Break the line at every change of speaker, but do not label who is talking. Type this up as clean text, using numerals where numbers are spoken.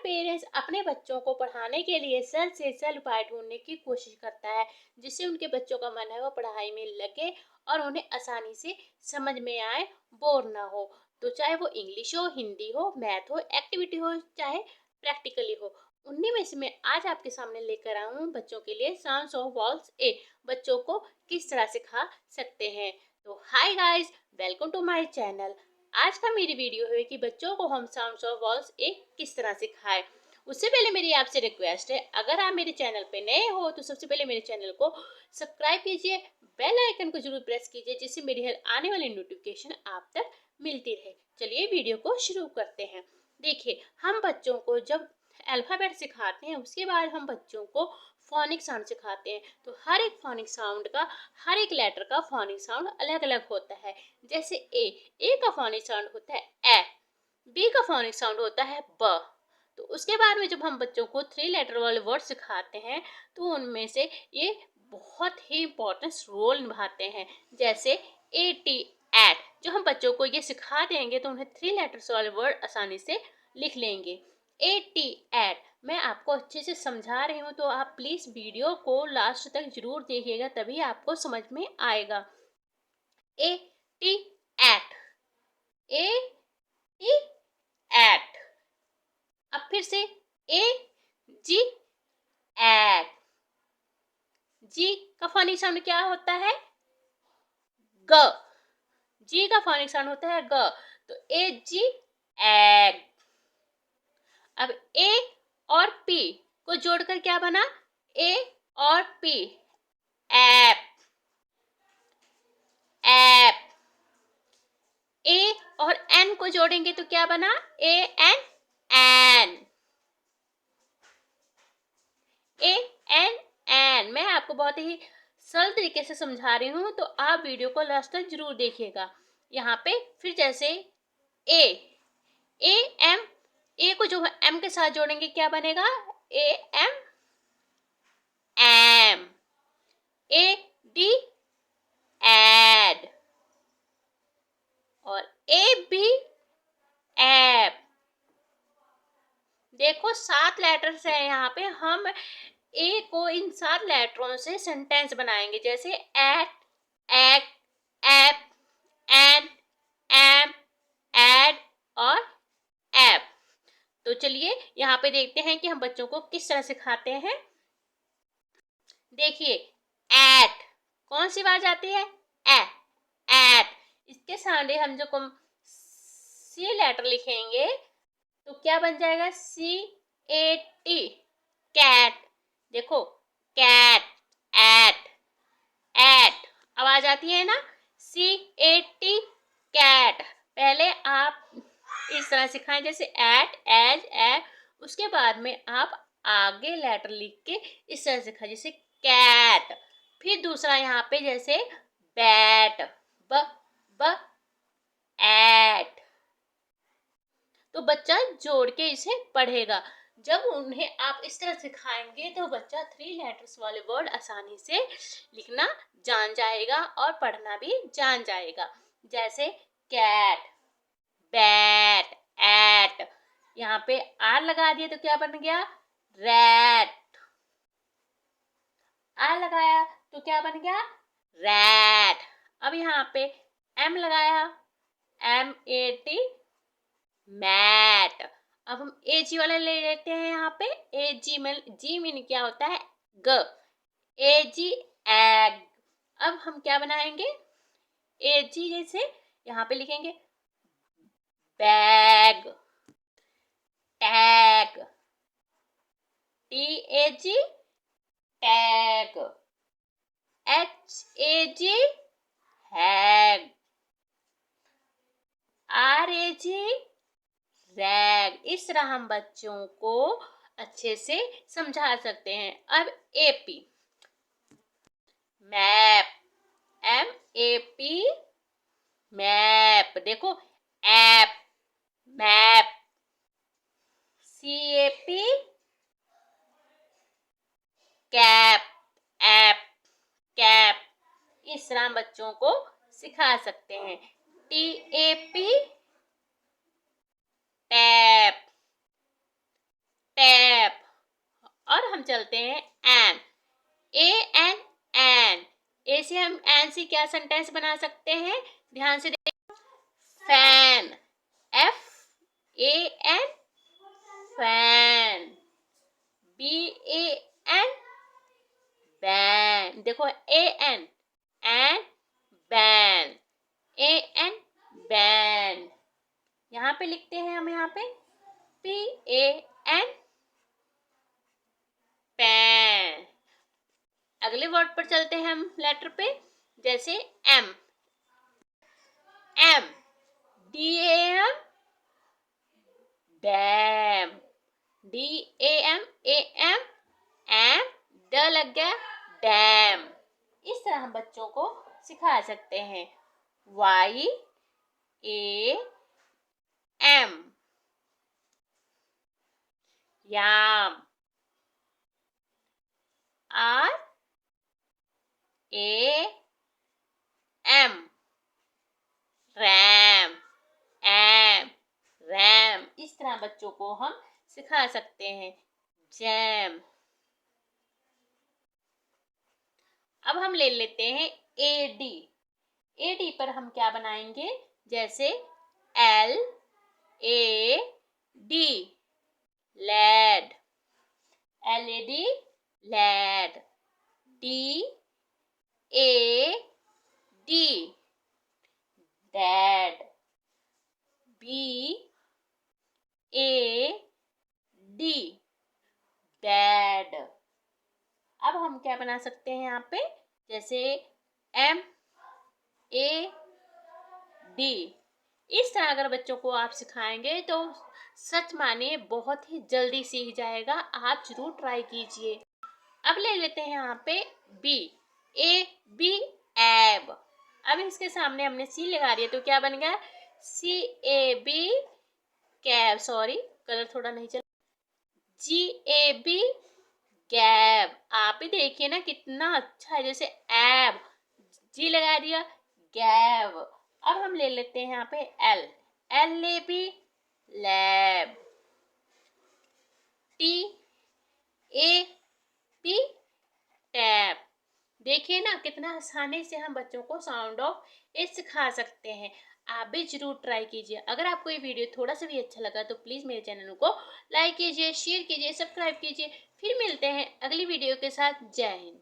Parents अपने बच्चों को पढ़ाने के लिए सल से सल उपाय ढूंढने की कोशिश करता है जिससे उनके बच्चों का मन है वो पढ़ाई में लगे और उन्हें आसानी से समझ में आए, बोर ना हो। तो चाहे वो इंग्लिश हो, हिंदी हो, मैथ हो, एक्टिविटी हो, चाहे प्रैक्टिकली हो, उन्हीं में से मैं आज आपके सामने लेकर आऊँ हूँ बच्चों के लिए साउंड्स ऑफ वॉल्स ए बच्चों को किस तरह सिखा सकते हैं। तो hi guys, welcome to my channel. आज का मेरी वीडियो है कि बच्चों को हम साउंड्स ऑफ वॉल्स ए किस तरह सिखाएं। उससे पहले मेरी आपसे रिक्वेस्ट है, अगर आप मेरे चैनल पे नए हो तो सबसे पहले मेरे चैनल को सब्सक्राइब कीजिए, बेल आइकन को जरूर प्रेस कीजिए जिससे मेरी हर आने वाली नोटिफिकेशन आप तक मिलती रहे। चलिए वीडियो को शुरू करते हैं। देखिए, हम बच्चों को जब अल्फाबेट सिखाते हैं उसके बाद हम बच्चों को फोनिक साउंड सिखाते हैं। तो हर एक फोनिक साउंड का, हर एक लेटर का फोनिक साउंड अलग अलग होता है। जैसे ए का फोनिक साउंड होता है ए, बी का फोनिक साउंड होता है ब। तो उसके बाद में जब हम बच्चों को 3 लेटर वाले वर्ड सिखाते हैं तो उनमें से ये बहुत ही इम्पोर्टेंट रोल निभाते हैं। जैसे ए टी एट, जो हम बच्चों को ये सिखा देंगे तो उन्हें 3 लेटर्स वाले वर्ड आसानी से लिख लेंगे। ए टी एट मैं आपको अच्छे से समझा रही हूँ तो आप प्लीज वीडियो को लास्ट तक जरूर देखिएगा, तभी आपको समझ में आएगा। A t at, a t at. अब फिर से ए जी एट। जी का फोनिक साउंड क्या होता है? ग। जी का फोनिक साउंड होता है ग। तो ए जी एग। अब ए और पी को जोड़कर क्या बना? ए और पी ऐप, ऐप। ए और एन को जोड़ेंगे तो क्या बना? ए एन एन, ए एन एन। मैं आपको बहुत ही सरल तरीके से समझा रही हूँ तो आप वीडियो को लास्ट तक जरूर देखिएगा। यहाँ पे फिर जैसे ए, ए एम, ए को जो एम के साथ जोड़ेंगे क्या बनेगा? A m am. A d ad और ए बी एप। देखो 7 लेटर्स हैं यहाँ पे। हम ए को इन 7 लेटरों से सेंटेंस बनाएंगे जैसे at, ag, ap, an, am, ad और एप। तो चलिए यहाँ पे देखते हैं कि हम बच्चों को किस तरह सिखाते हैं। देखिए, एट कौन सी आवाज आती है? ए, एट। इसके सामने हम जो सी लेटर लिखेंगे तो क्या बन जाएगा? सी ए टी, कैट। देखो, कैट, एट, एट आवाज आती है ना? सी ए टी कैट। पहले आप इस तरह सिखाएं जैसे एट, एज, ए। उसके बाद में आप आगे लेटर लिख के इस तरह सिखाएं जैसे कैट। फिर दूसरा यहाँ पे जैसे बैट, ब ब एट। तो बच्चा जोड़ के इसे पढ़ेगा। जब उन्हें आप इस तरह सिखाएंगे तो बच्चा 3 लेटर्स वाले वर्ड आसानी से लिखना जान जाएगा और पढ़ना भी जान जाएगा। जैसे कैट, बैट, एट। यहाँ पे आर लगा दिया तो क्या बन गया? रैट। आर लगाया तो क्या बन गया? रैट। अब यहाँ पे एम लगाया, एम ए टी, मैट। अब हम ए जी वाला ले लेते हैं। यहाँ पे ए जी में, जी मीन क्या होता है? ग। ए जी एग। अब हम क्या बनाएंगे? ए जी जैसे यहाँ पे लिखेंगे bag, tag, t a g tag, h a g hag, r a g rag. इस तरह हम बच्चों को अच्छे से समझा सकते हैं। अब ap, map, M A P, map. देखो, app, map, C A P, cap, app, cap. इस तरह हम बच्चों को सिखा सकते हैं। टी ए पी, टैप, हम चलते हैं एन। ए एन एन। ए से हम एन से क्या सेंटेंस बना सकते हैं, ध्यान से देखिए। Fan, f a n, fan. B a n, ban. देखो a n n, ban. A n, ban. यहाँ पे लिखते हैं हम, यहाँ पे पी ए एन, पैन। अगले वर्ड पर चलते हैं हम लेटर पे, जैसे m. M, d a m, dam. D a m, a m, m, ड लग गया, डैम। इस तरह हम बच्चों को सिखा सकते हैं। Y a m, yam. R a m, ram. M, ram. इस तरह बच्चों को हम सिखा सकते हैं। जैम। अब हम ले लेते हैं ए डी। ए डी पर हम क्या बनाएंगे, जैसे l a d, lad. L a d, lad. D a d, dad. B a d, dad. अब हम क्या बना सकते हैं यहाँ पे, जैसे एम ए डी। इस तरह अगर बच्चों को आप सिखाएंगे तो सच मानिए बहुत ही जल्दी सीख जाएगा। आप जरूर ट्राई कीजिए। अब ले लेते हैं यहाँ पे बी ए बी, एब। अब इसके सामने हमने सी लगा दिया तो क्या बन गया, C A B, cab. Sorry, colour थोड़ा नहीं चला। जी ए बी, गैब। आप ही देखिए ना कितना अच्छा है, जैसे एब, जी लगा दिया, गैब। अब हम ले लेते हैं यहाँ पे l. L a b, lab. T a p, tap. देखिए ना कितना आसानी से हम बच्चों को साउंड ऑफ ए सिखा सकते हैं। आप भी जरूर ट्राई कीजिए। अगर आपको ये वीडियो थोड़ा सा भी अच्छा लगा तो प्लीज़ मेरे चैनल को लाइक कीजिए, शेयर कीजिए, सब्सक्राइब कीजिए। फिर मिलते हैं अगली वीडियो के साथ। जय हिंद।